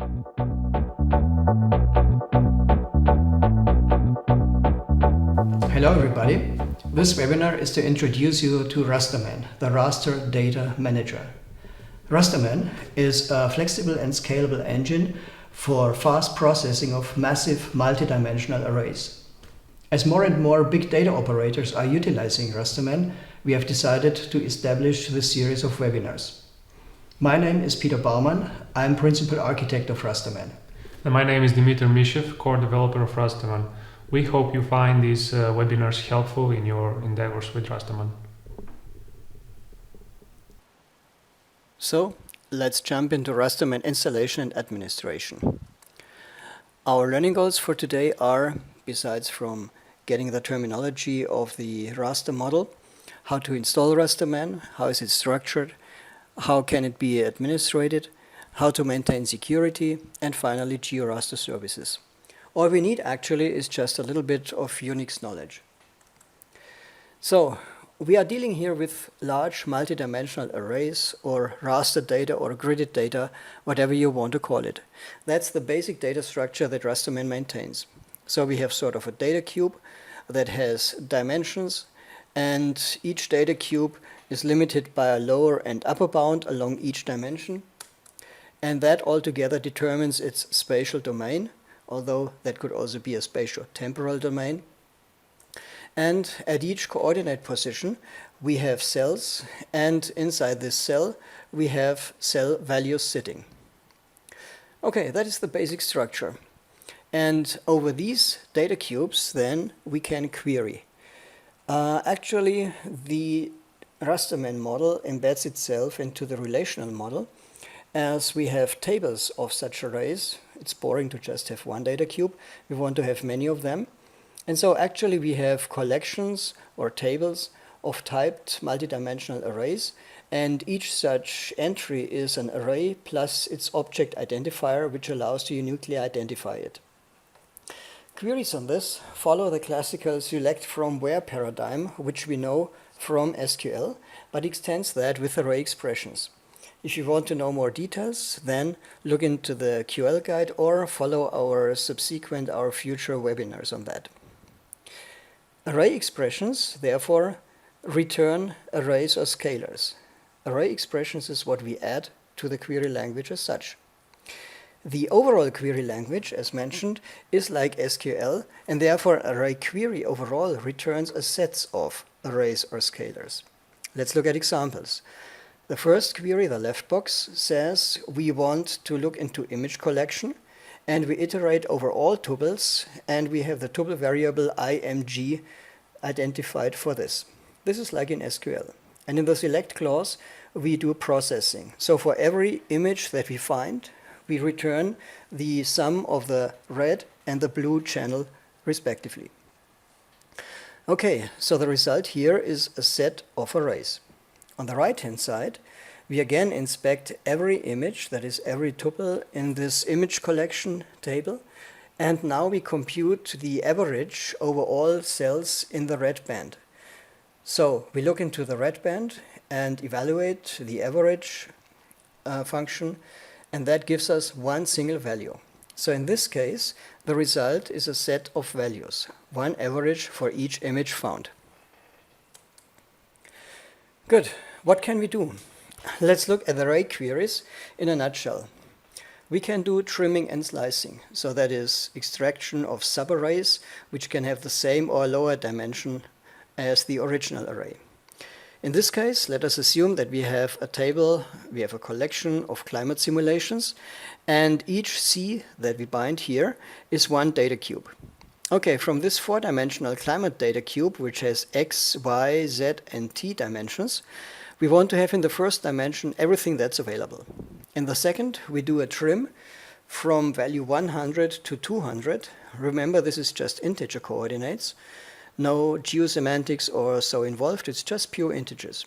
Hello everybody. This webinar is to introduce you to rasdaman, the raster data manager. Rasdaman is a flexible and scalable engine for fast processing of massive multidimensional arrays. As more and more big data operators are utilizing rasdaman, we have decided to establish this series of webinars. My name is Peter Baumann. I'm principal architect of rasdaman. And my name is Dmitry Mishev, core developer of rasdaman. We hope you find these webinars helpful in your endeavors with rasdaman. So let's jump into rasdaman installation and administration. Our learning goals for today are, besides from getting the terminology of the raster model, how to install rasdaman, how is it structured, how can it be administrated, how to maintain security, and finally GeoRaster services. All we need actually is just a little bit of Unix knowledge. So we are dealing here with large multidimensional arrays or raster data or gridded data, whatever you want to call it. That's the basic data structure that rasdaman maintains. So we have sort of a data cube that has dimensions, and each data cube is limited by a lower and upper bound along each dimension. And that altogether determines its spatial domain, although that could also be a spatio-temporal domain. And at each coordinate position, we have cells, and inside this cell, we have cell values sitting. Okay, that is the basic structure. And over these data cubes, then, we can query. Actually, the rasdaman model embeds itself into the relational model, as we have tables of such arrays. It's boring to just have one data cube. We want to have many of them. And so actually we have collections or tables of typed multidimensional arrays, and each such entry is an array plus its object identifier, which allows to uniquely identify it. Queries on this follow the classical select from where paradigm, which we know from SQL, but extends that with array expressions. If you want to know more details, then look into the QL guide or follow our future webinars on that. Array expressions, therefore, return arrays or scalars. Array expressions is what we add to the query language as such. The overall query language, as mentioned, is like SQL, and therefore array query overall returns a set of arrays or scalars. Let's look at examples. The first query, the left box, says we want to look into image collection, and we iterate over all tuples, and we have the tuple variable img identified for this. This is like in SQL. And in the select clause, we do processing. So for every image that we find, we return the sum of the red and the blue channel respectively. Okay, so the result here is a set of arrays. On the right-hand side, we again inspect every image, that is every tuple in this image collection table, and now we compute the average over all cells in the red band. So we look into the red band and evaluate the average function, and that gives us one single value. So in this case, the result is a set of values, one average for each image found. Good. What can we do? Let's look at array queries in a nutshell. We can do trimming and slicing. So that is extraction of subarrays, which can have the same or lower dimension as the original array. In this case, let us assume that we have a table, we have a collection of climate simulations, and each C that we bind here is one data cube. Okay, from this four-dimensional climate data cube, which has X, Y, Z, and T dimensions, we want to have in the first dimension everything that's available. In the second, we do a trim from value 100 to 200. Remember, this is just integer coordinates. No Geo Semantics or so involved, it's just pure integers.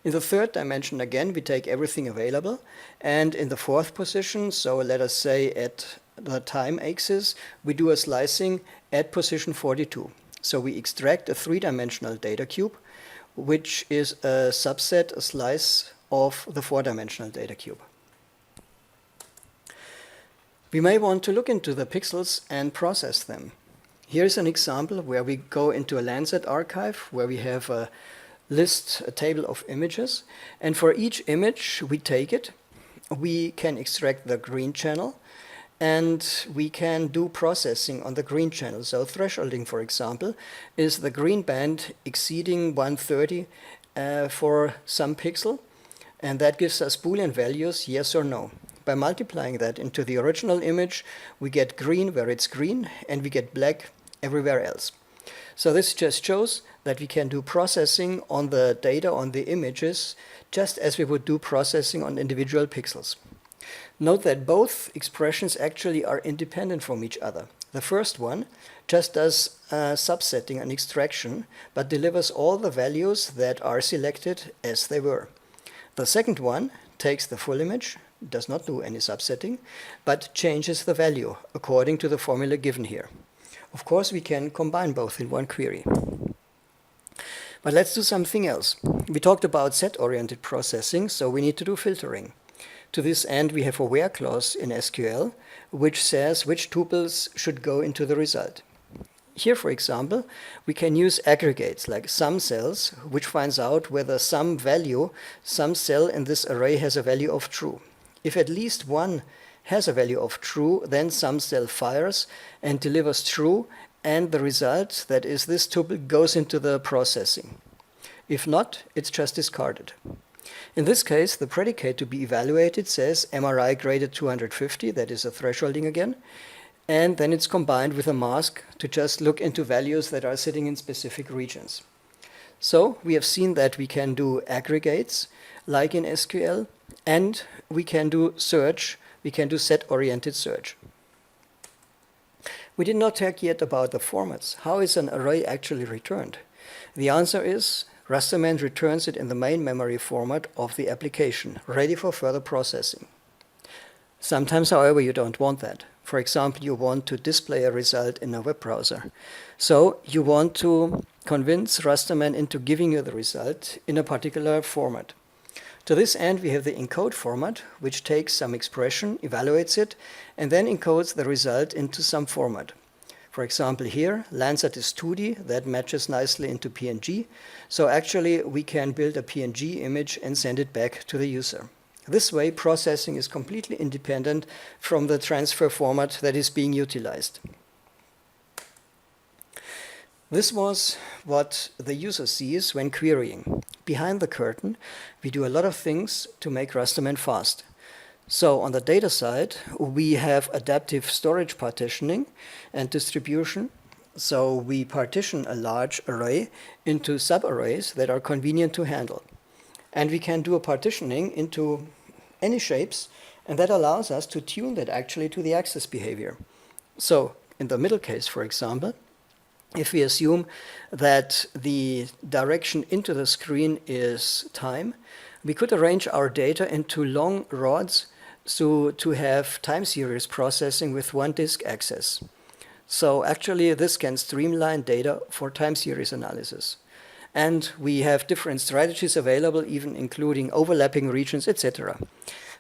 In the third dimension, again, we take everything available. And in the fourth position, so let us say at the time axis, we do a slicing at position 42. So we extract a three-dimensional data cube, which is a subset, a slice of the four-dimensional data cube. We may want to look into the pixels and process them. Here's an example where we go into a Landsat archive where we have a table of images, and for each image we take it, we can extract the green channel, and we can do processing on the green channel. So thresholding, for example, is the green band exceeding 130 for some pixel, and that gives us Boolean values, yes or no. By multiplying that into the original image, we get green where it's green, and we get black everywhere else. So this just shows that we can do processing on the data, on the images, just as we would do processing on individual pixels. Note that both expressions actually are independent from each other. The first one just does subsetting and extraction, but delivers all the values that are selected as they were. The second one takes the full image, does not do any subsetting, but changes the value according to the formula given here. Of course, we can combine both in one query. But let's do something else. We talked about set-oriented processing, so we need to do filtering. To this end, we have a where clause in SQL, which says which tuples should go into the result. Here, for example, we can use aggregates like sum cells, which finds out whether some cell in this array has a value of true. If at least one has a value of true, then some cell fires and delivers true, and the result, that is this tuple, goes into the processing. If not, it's just discarded. In this case, the predicate to be evaluated says MRI graded 250, that is a thresholding again, and then it's combined with a mask to just look into values that are sitting in specific regions. So we have seen that we can do aggregates, like in SQL, and we can do search, we can do set-oriented search. We did not talk yet about the formats. How is an array actually returned? The answer is Rasterman returns it in the main memory format of the application, ready for further processing. Sometimes, however, you don't want that. For example, you want to display a result in a web browser. So you want to convince Rasterman into giving you the result in a particular format. To this end, we have the encode format, which takes some expression, evaluates it, and then encodes the result into some format. For example, here, Landsat is 2D, that matches nicely into PNG. So actually, we can build a PNG image and send it back to the user. This way, processing is completely independent from the transfer format that is being utilized. This was what the user sees when querying. Behind the curtain, we do a lot of things to make Rasterman fast. So on the data side, we have adaptive storage partitioning and distribution. So we partition a large array into subarrays that are convenient to handle. And we can do a partitioning into any shapes, and that allows us to tune that actually to the access behavior. So in the middle case, for example, if we assume that the direction into the screen is time, we could arrange our data into long rods so to have time series processing with one disk access. So actually, this can streamline data for time series analysis. And we have different strategies available, even including overlapping regions, etc.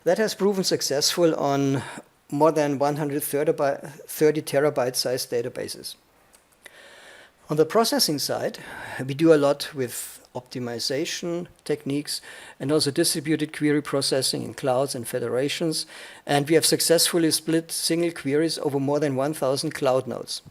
That has proven successful on more than 130 terabyte sized databases. On the processing side, we do a lot with optimization techniques and also distributed query processing in clouds and federations. And we have successfully split single queries over more than 1,000 cloud nodes.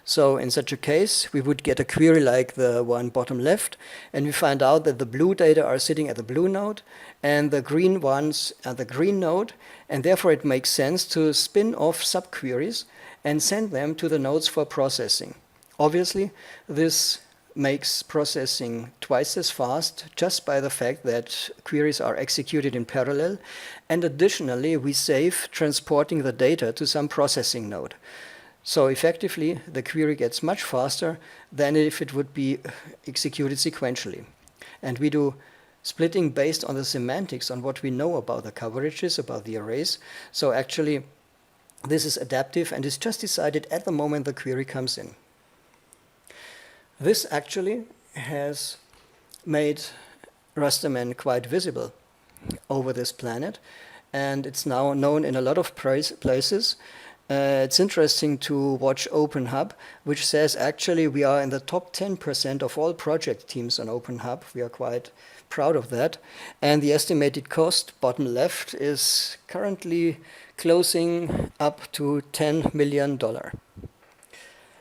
So in such a case, we would get a query like the one bottom left, and we find out that the blue data are sitting at the blue node, and the green ones at the green node, and therefore it makes sense to spin off subqueries and send them to the nodes for processing. Obviously, this makes processing twice as fast just by the fact that queries are executed in parallel, and additionally, we save transporting the data to some processing node. So effectively, the query gets much faster than if it would be executed sequentially. And we do splitting based on the semantics, on what we know about the coverages, about the arrays. So actually, this is adaptive and is just decided at the moment the query comes in. This actually has made Rasterman quite visible over this planet. and it's now known in a lot of places. It's interesting to watch OpenHub, which says actually we are in the top 10% of all project teams on OpenHub. We are quite proud of that. And the estimated cost, bottom left, is currently closing up to $10 million.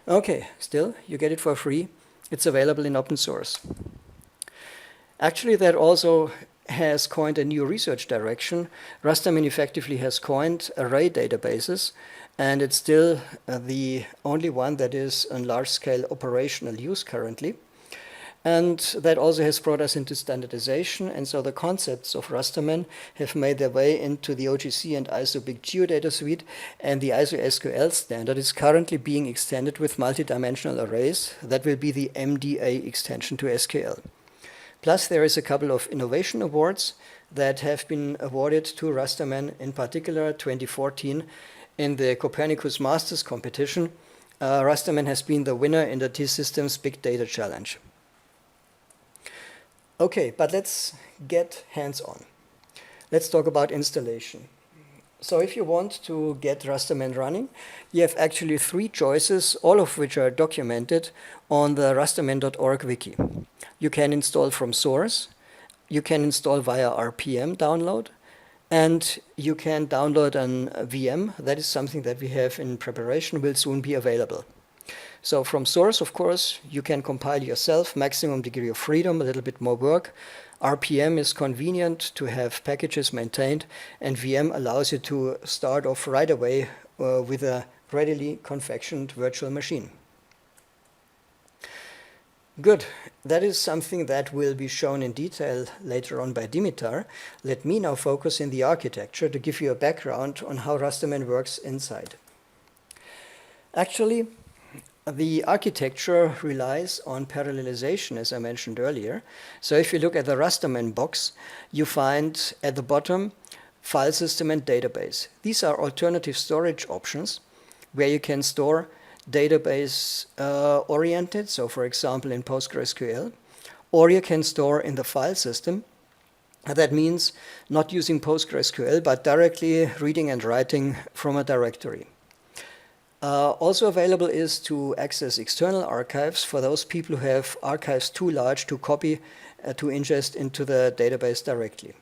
Okay, still, you get it for free. It's available in open source. Actually, that also has coined a new research direction. Rastaman effectively has coined array databases, and it's still the only one that is in large-scale operational use currently. And that also has brought us into standardization, and so the concepts of Rastaman have made their way into the OGC and ISO Big Geodata suite, and the ISO SQL standard is currently being extended with multidimensional arrays. That will be the MDA extension to SQL. Plus, there is a couple of innovation awards that have been awarded to Rastaman, in particular 2014 in the Copernicus Masters competition. Rastaman has been the winner in the T-Systems Big Data Challenge. Okay, but let's get hands-on. Let's talk about installation. So if you want to get Rastaman running, you have actually 3 choices, all of which are documented on the rastaman.org wiki. You can install from source, you can install via RPM download, and you can download an VM. That is something that we have in preparation, will soon be available. So from source, of course, you can compile yourself, maximum degree of freedom, a little bit more work. RPM is convenient to have packages maintained, and VM allows you to start off right away with a readily confectioned virtual machine. Good. That is something that will be shown in detail later on by Dimitar. Let me now focus in the architecture to give you a background on how Rastaman works inside. Actually, the architecture relies on parallelization, as I mentioned earlier. So if you look at the Rastaman box, you find at the bottom file system and database. These are alternative storage options where you can store database oriented, so for example in PostgreSQL, or you can store in the file system. That means not using PostgreSQL, but directly reading and writing from a directory. Also available is to access external archives for those people who have archives too large to copy to ingest into the database directly.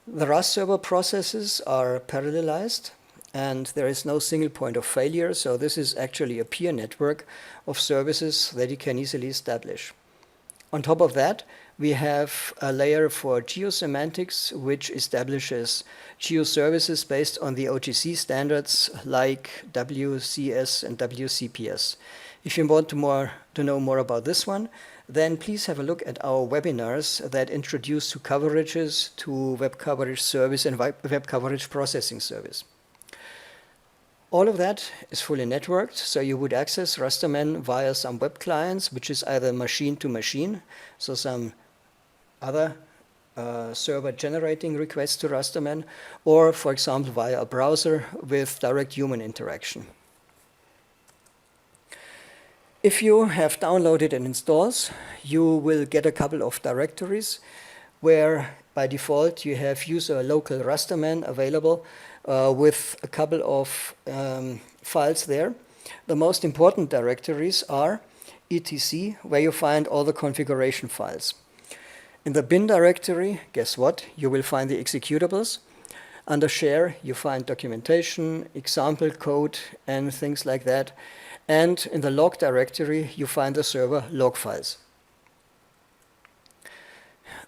The RAS server processes are parallelized, and there is no single point of failure, so this is actually a peer network of services that you can easily establish. On top of that, we have a layer for Geo Semantics, which establishes geo services based on the OGC standards like WCS and WCPS. If you want to know more about this one, then please have a look at our webinars that introduce to coverages, to web coverage service and web coverage processing service. All of that is fully networked, so you would access Rastaman via some web clients, which is either machine to machine, so some other server generating requests to Rastaman, or for example via a browser with direct human interaction. If you have downloaded and installed, you will get a couple of directories where by default you have user local Rastaman available with a couple of files there. The most important directories are etc, where you find all the configuration files. In the bin directory, guess what? You will find the executables. Under share, you find documentation, example code, and things like that. And in the log directory, you find the server log files.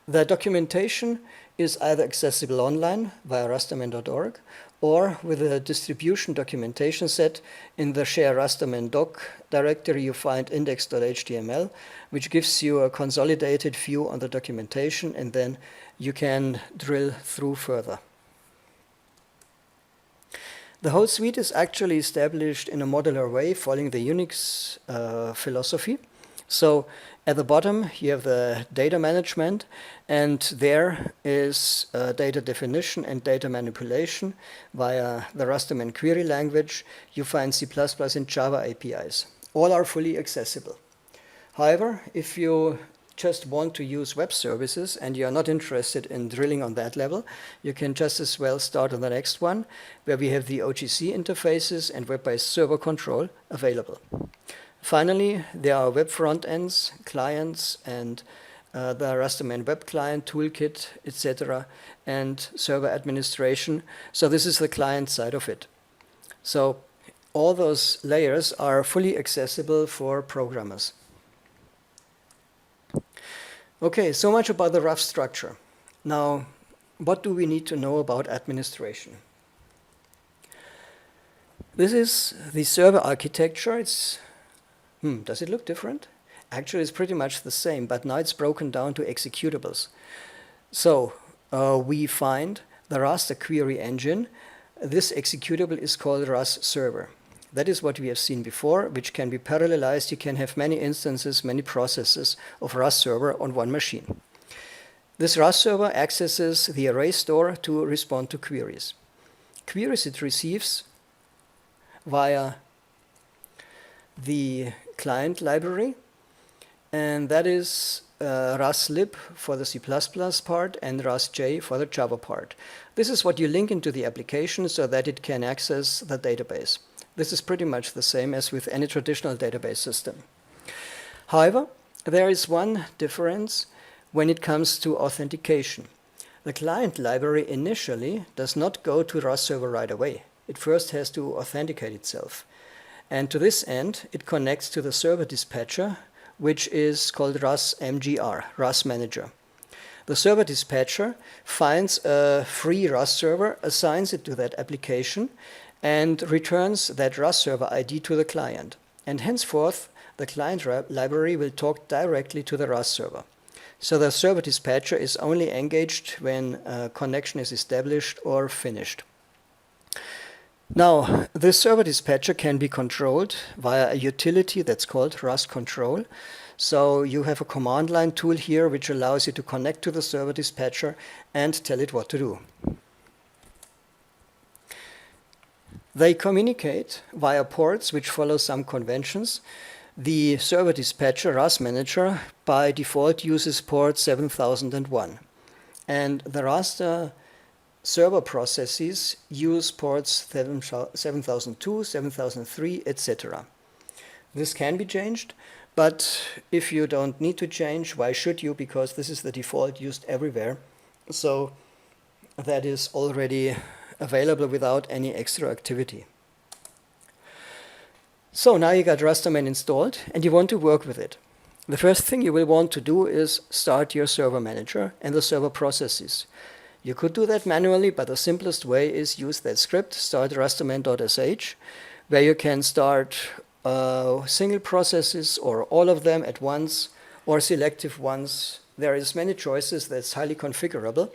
The documentation is either accessible online via rastaman.org or with a distribution documentation set. In the share rastaman doc directory, you find index.html, which gives you a consolidated view on the documentation, and then you can drill through further. The whole suite is actually established in a modular way following the Unix philosophy. So at the bottom, you have the data management, and there is data definition and data manipulation via the Rastaman query language. You find C++ and Java APIs. All are fully accessible. However, if you just want to use web services and you're not interested in drilling on that level, you can just as well start on the next one, where we have the OGC interfaces and web-based server control available. Finally, there are web front ends, clients, and the rasdaman web client, Toolkit, etc., and server administration. So this is the client side of it. So all those layers are fully accessible for programmers. Okay, so much about the rough structure. Now, what do we need to know about administration? This is the server architecture. Does it look different? Actually, it's pretty much the same, but now it's broken down to executables. So we find the raster query engine. This executable is called RAS server. That is what we have seen before, which can be parallelized. You can have many instances, many processes of RAS server on one machine. This RAS server accesses the array store to respond to queries. Queries it receives via the client library, and that is raslib for the C++ part and rasj for the Java part. This is what you link into the application so that it can access the database. This is pretty much the same as with any traditional database system. However, there is one difference when it comes to authentication. The client library initially does not go to RAS server right away. It first has to authenticate itself. And to this end, it connects to the server dispatcher, which is called rasmgr, RAS Manager. The server dispatcher finds a free RAS server, assigns it to that application, and returns that RAS server ID to the client. And henceforth, the client library will talk directly to the RAS server. So the server dispatcher is only engaged when a connection is established or finished. Now, this server dispatcher can be controlled via a utility that's called RAS control. So you have a command line tool here which allows you to connect to the server dispatcher and tell it what to do. They communicate via ports which follow some conventions. The server dispatcher RAS Manager by default uses port 7001. And the raster server processes use ports 7002, 7003, etc. This can be changed, but if you don't need to change, why should you? Because this is the default used everywhere. So that is already available without any extra activity. So now you got rasdaman installed and you want to work with it. The first thing you will want to do is start your server manager and the server processes. You could do that manually, but the simplest way is use that script, start rasdaman.sh, where you can start single processes or all of them at once or selective ones. There is many choices that's highly configurable.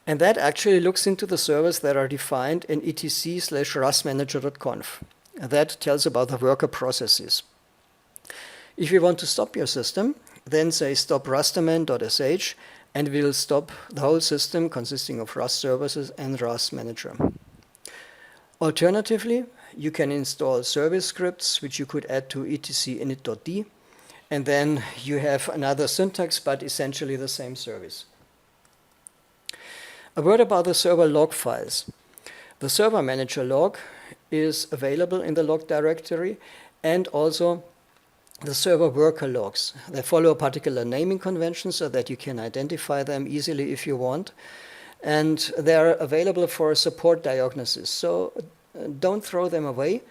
And that actually looks into the servers that are defined in etc/rasmanager.conf. That tells about the worker processes. If you want to stop your system, then say stop rasdaman.sh, and we'll stop the whole system consisting of RAS services and RAS Manager. Alternatively, you can install service scripts, which you could add to etc/init.d, and then you have another syntax, but essentially the same service. A word about the server log files. The server manager log is available in the log directory, and also the server worker logs. They follow a particular naming convention so that you can identify them easily if you want. And they're available for support diagnosis. So don't throw them away.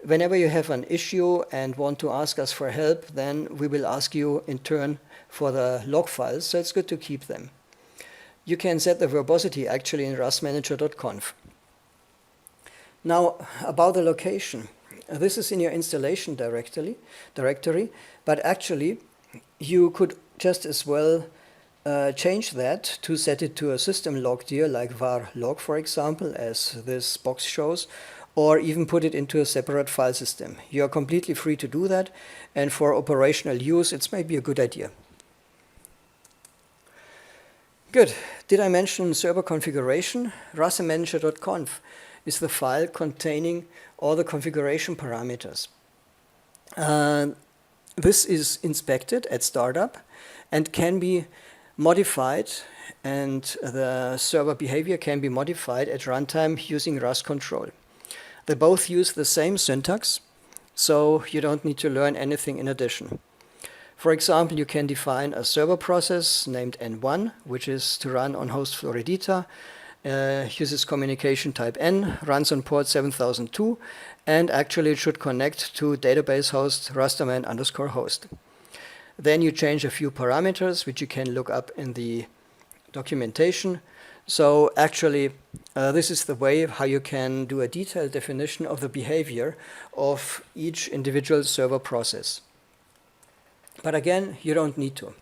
Whenever you have an issue and want to ask us for help, then we will ask you in turn for the log files. So it's good to keep them. You can set the verbosity actually in rasmanager.conf. Now, about the location. This is in your installation directory, but actually you could just as well change that to set it to a system log dir like var log, for example, as this box shows, or even put it into a separate file system. You are completely free to do that, and for operational use, it's maybe a good idea. Good. Did I mention server configuration? rasmanager.conf is the file containing all the configuration parameters. This is inspected at startup, and can be modified, and the server behavior can be modified at runtime using Rust control. They both use the same syntax, so you don't need to learn anything in addition. For example, you can define a server process named N1, which is to run on host Floridita, uses communication type N, runs on port 7002, and actually it should connect to database host rasdaman_host. Then you change a few parameters, which you can look up in the documentation. So actually, this is the way how you can do a detailed definition of the behavior of each individual server process. But again, you don't need to.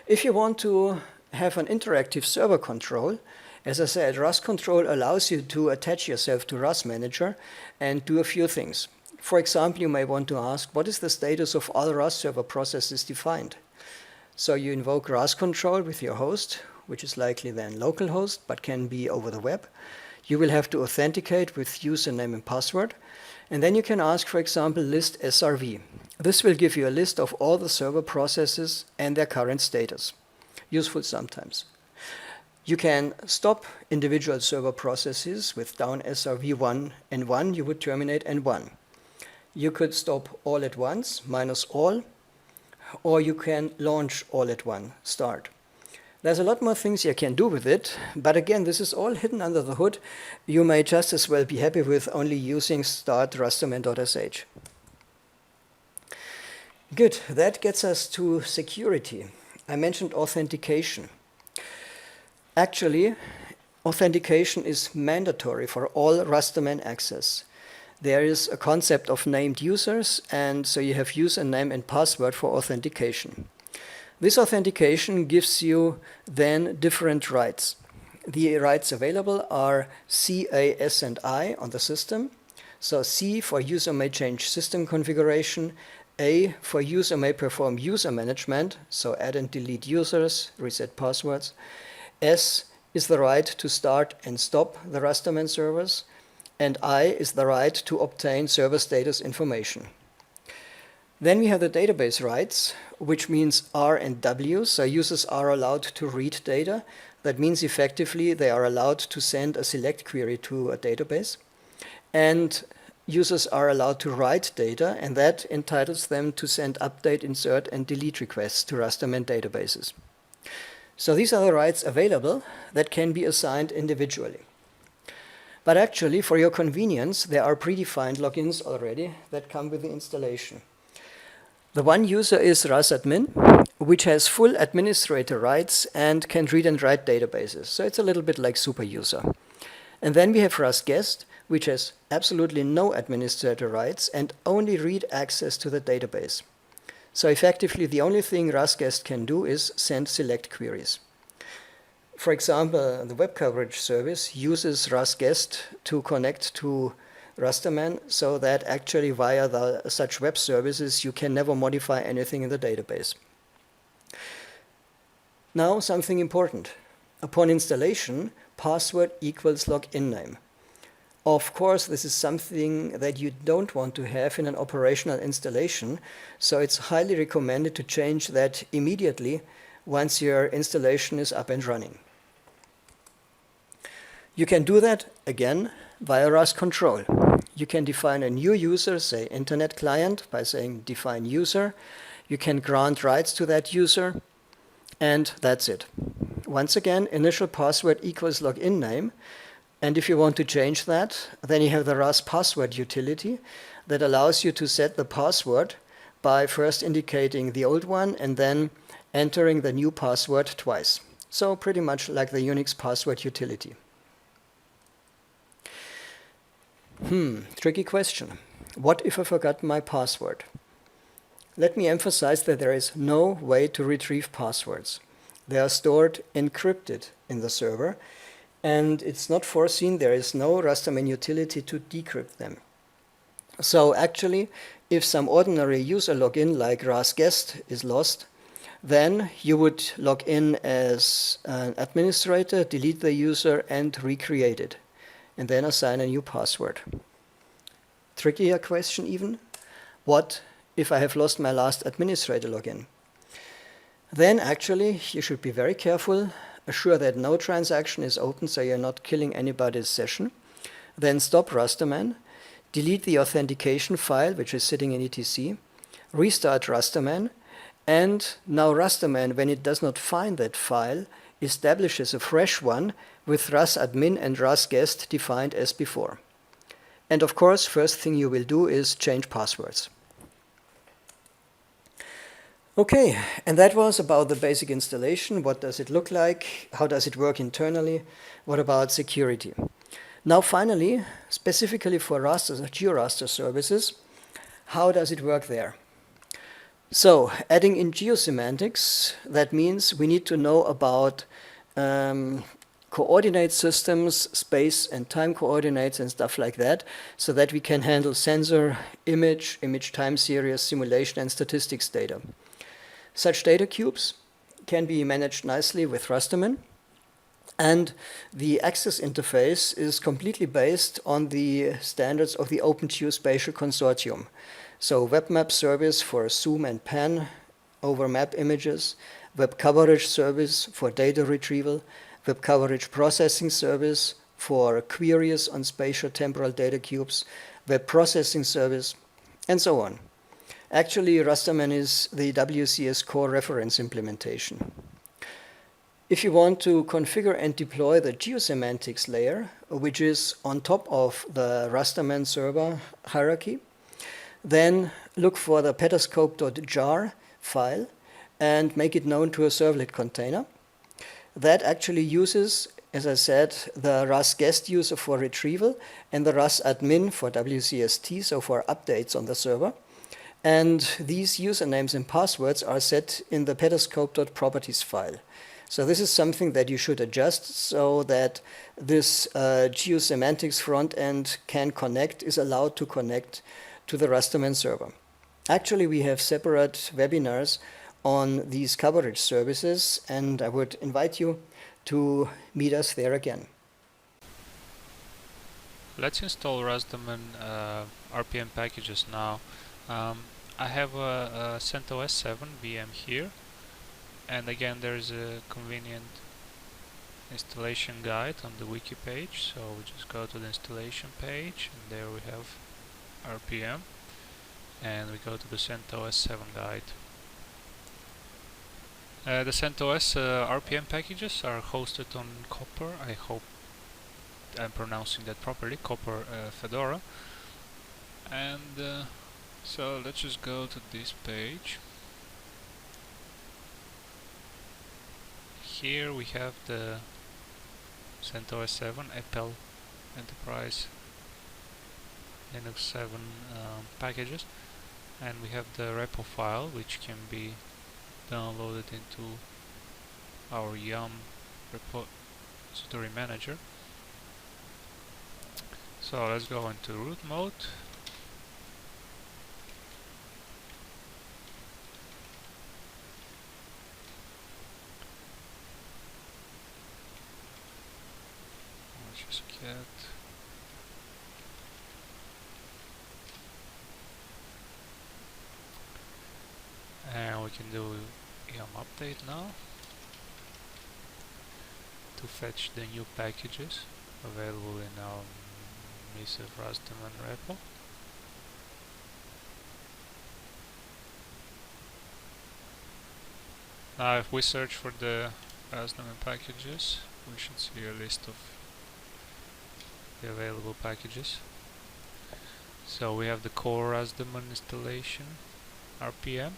If you want to have an interactive server control, as I said, Rust control allows you to attach yourself to Rust Manager and do a few things. For example, you may want to ask, what is the status of all Rust server processes defined? So you invoke Rust control with your host, which is likely then localhost, but can be over the web. You will have to authenticate with username and password. And then you can ask, for example, list SRV. This will give you a list of all the server processes and their current status. Useful sometimes. You can stop individual server processes with down SRV1 N1, you would terminate N1. You could stop all at once, minus all, or you can launch all at one, start. There's a lot more things you can do with it, but again, this is all hidden under the hood. You may just as well be happy with only using start rasdaman.sh. Good, that gets us to security. I mentioned authentication. Actually, authentication is mandatory for all Rastaman access. There is a concept of named users, and so you have username and password for authentication. This authentication gives you then different rights. The rights available are C, A, S, and I on the system. So C for user may change system configuration, A for user may perform user management, so add and delete users, reset passwords. S is the right to start and stop the Rastaman servers, and I is the right to obtain server status information. Then we have the database rights, which means R and W, so users are allowed to read data. That means effectively they are allowed to send a select query to a database. And users are allowed to write data, and that entitles them to send update, insert, and delete requests to Rastaman databases. So these are the rights available that can be assigned individually. But actually, for your convenience, there are predefined logins already that come with the installation. The one user is rasdman, which has full administrator rights and can read and write databases. So it's a little bit like super user. And then we have rasguest, which has absolutely no administrator rights and only read access to the database. So effectively, the only thing rasguest can do is send select queries. For example, the web coverage service uses rasguest to connect to Rastaman, so that actually via such web services you can never modify anything in the database. Now something important. Upon installation, password equals login name. Of course, this is something that you don't want to have in an operational installation, so it's highly recommended to change that immediately once your installation is up and running. You can do that, again, via Rust control. You can define a new user, say internet client, by saying define user. You can grant rights to that user, and that's it. Once again, initial password equals login name. And if you want to change that, then you have the Rust password utility that allows you to set the password by first indicating the old one and then entering the new password twice. So pretty much like the Unix password utility. Tricky question. What if I forgot my password? Let me emphasize that there is no way to retrieve passwords. They are stored encrypted in the server, and it's not foreseen, there is no Rastaman utility to decrypt them. So actually, if some ordinary user login like rasguest is lost, then you would log in as an administrator, delete the user, and recreate it, and then assign a new password. Trickier question even. What if I have lost my last administrator login? Then actually you should be very careful, assure that no transaction is open so you're not killing anybody's session. Then stop rasdaman, delete the authentication file which is sitting in etc, restart rasdaman, and now rasdaman, when it does not find that file, establishes a fresh one with rasadmin and rasguest defined as before. And of course, first thing you will do is change passwords. Okay, and that was about the basic installation. What does it look like? How does it work internally? What about security? Now finally, specifically for rasters, GeoRaster services, how does it work there? So adding in Geo Semantics, that means we need to know about coordinate systems, space and time coordinates and stuff like that, so that we can handle sensor, image time series, simulation and statistics data. Such data cubes can be managed nicely with rasdaman, and the access interface is completely based on the standards of the Open Geospatial Consortium. So web map service for zoom and pan over map images, web coverage service for data retrieval, web coverage processing service for queries on spatial temporal data cubes, web processing service, and so on. Actually, rasdaman is the WCS core reference implementation. If you want to configure and deploy the geosemantics layer, which is on top of the rasdaman server hierarchy, then look for the petascope.jar file and make it known to a servlet container. That actually uses, as I said, the rasguest user for retrieval and the rasadmin for WCST, so for updates on the server. And these usernames and passwords are set in the petascope.properties file. So this is something that you should adjust so that this geosemantics front end is allowed to connect to the rasdaman server. Actually, we have separate webinars on these coverage services, and I would invite you to meet us there again. Let's install rasdaman RPM packages now. I have a CentOS 7 VM here, and again there's a convenient installation guide on the wiki page, so we just go to the installation page and there we have RPM, and we go to the CentOS 7 guide. The CentOS RPM packages are hosted on Copper. I hope I'm pronouncing that properly, Copper Fedora. And so let's just go to this page. Here we have the CentOS 7 Apple Enterprise Linux 7 packages, and we have the repo file which can be downloaded into our YUM repository manager. So let's go into root mode. Let's just get and we can do YUM update now to fetch the new packages available in our Missive rasdaman repo. Now if we search for the rasdaman packages, we should see a list of the available packages. So we have the core rasdaman installation RPM,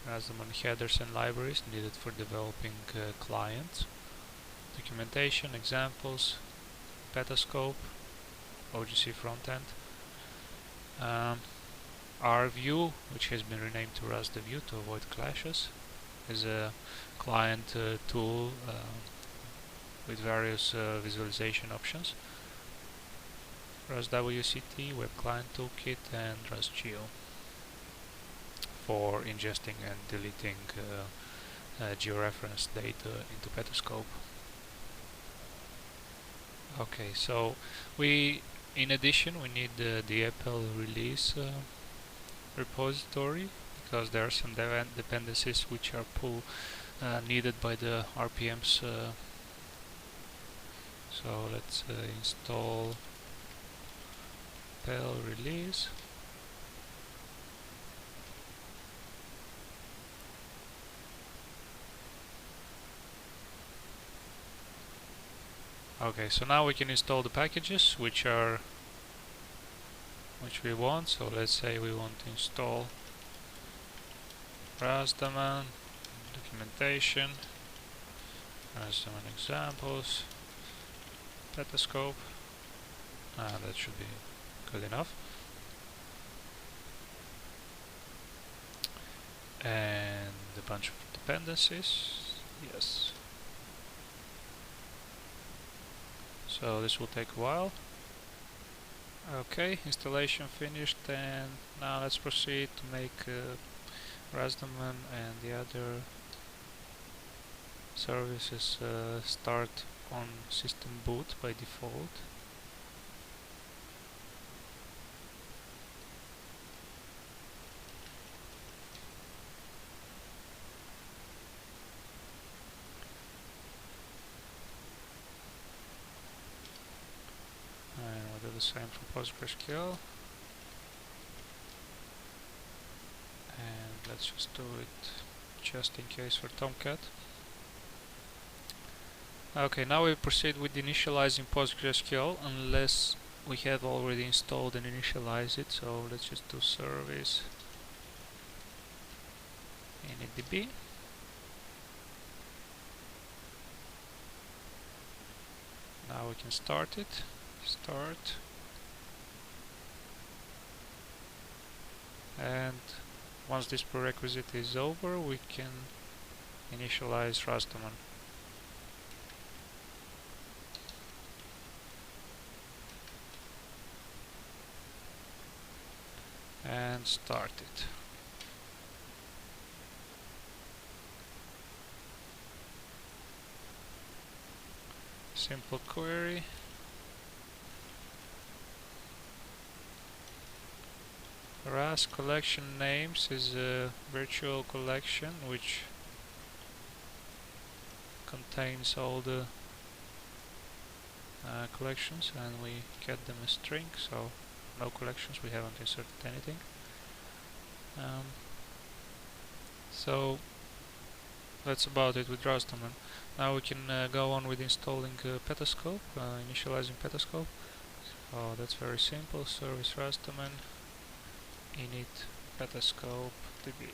rasdaman headers and libraries needed for developing clients, documentation, examples, Petascope, OGC frontend, RView, which has been renamed to RasDView to avoid clashes, is a client tool with various visualization options, RasWCT, Web Client Toolkit, and RasGeo for ingesting and deleting georeference data into Petascope. Okay, so in addition we need the Apple release repository because there are some dependencies which are needed by the RPMs. So let's install pel release. Okay, so now we can install the packages which we want. So let's say we want to install rasdaman, documentation, rasdaman examples, Petascope. That should be good enough. And a bunch of dependencies. Yes. So this will take a while. Okay, installation finished, and now let's proceed to make rasdaman and the other services start on system boot by default. And we'll do the same for PostgreSQL. And let's just do it just in case for Tomcat. Okay, now we proceed with initializing PostgreSQL unless we have already installed and initialized it. So let's just do service initdb. Now we can start it. Start. And once this prerequisite is over, we can initialize rasdaman. And start it. Simple query. Ras collection names is a virtual collection which contains all the collections, and we get them a string, so no collections, we haven't inserted anything. So that's about it with rasdaman. Now we can go on with installing Petascope, initializing Petascope. So that's very simple. Service rasdaman init Petascope db.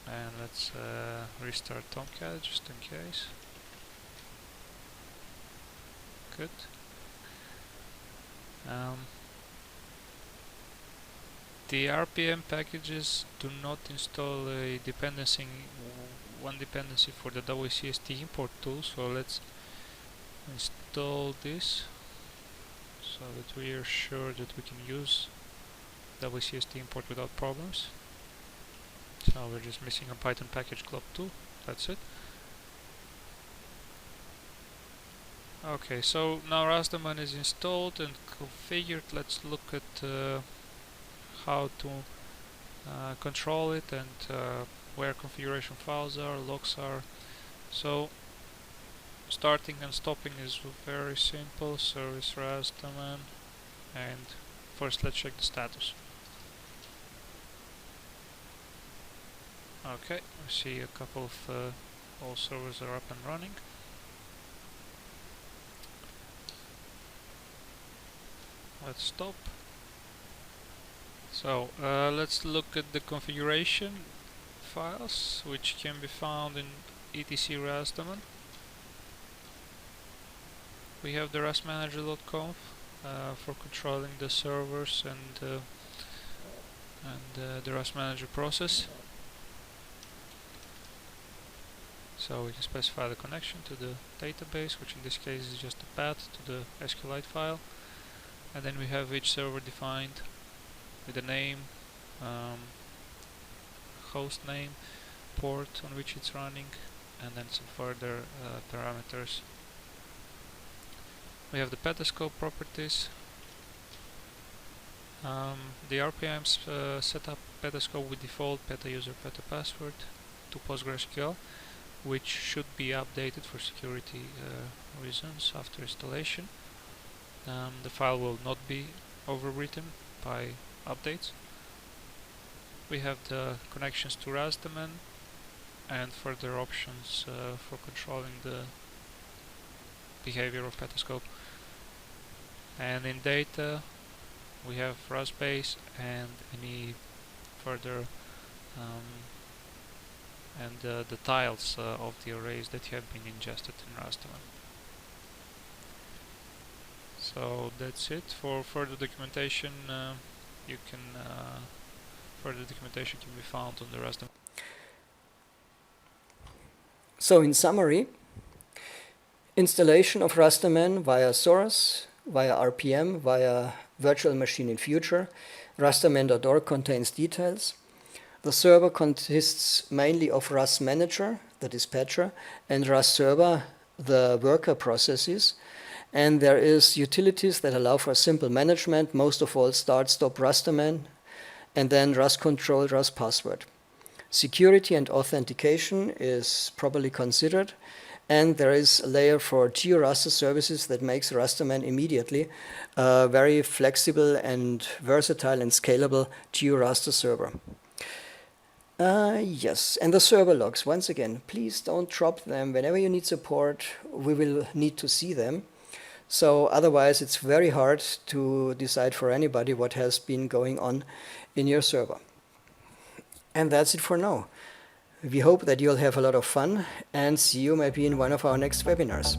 And let's restart Tomcat just in case. Good. The RPM packages do not install a dependency, one dependency for the WCST import tool, so let's install this so that we are sure that we can use WCST import without problems. So we're just missing a Python package club 2, that's it. Okay, so now rasdaman is installed and configured. Let's look at how to control it and where configuration files are, logs are. So starting and stopping is very simple. Service rasdaman, and first let's check the status. Okay, we see a couple of all servers are up and running. Let's stop. So let's look at the configuration files, which can be found in etc rasdaman. We have the rasmanager.conf for controlling the servers and the rasmanager process. So we can specify the connection to the database, which in this case is just a path to the SQLite file. And then we have each server defined with a name, host name, port on which it's running, and then some further parameters. We have the Petascope properties. The RPMs set up Petascope with default peta user peta password to PostgreSQL, which should be updated for security reasons after installation. The file will not be overwritten by updates. We have the connections to rasdaman and further options for controlling the behavior of Petascope. And in data we have rasbase and any further the tiles of the arrays that have been ingested in rasdaman. So that's it. For further documentation, further documentation can be found on the rasdaman. So in summary, installation of rasdaman via source, via RPM, via virtual machine in future. Rasdaman.org contains details. The server consists mainly of RAS manager, the dispatcher, and RAS server, the worker processes. And there is utilities that allow for simple management, most of all start, stop rasdaman, and then RAS control, RAS password. Security and authentication is properly considered, and there is a layer for Geo raster services that makes rasdaman immediately a very flexible and versatile and scalable Geo raster server. Yes, and the server logs, once again, please don't drop them. Whenever you need support, we will need to see them. So otherwise, it's very hard to decide for anybody what has been going on in your server. And that's it for now. We hope that you'll have a lot of fun and see you maybe in one of our next webinars.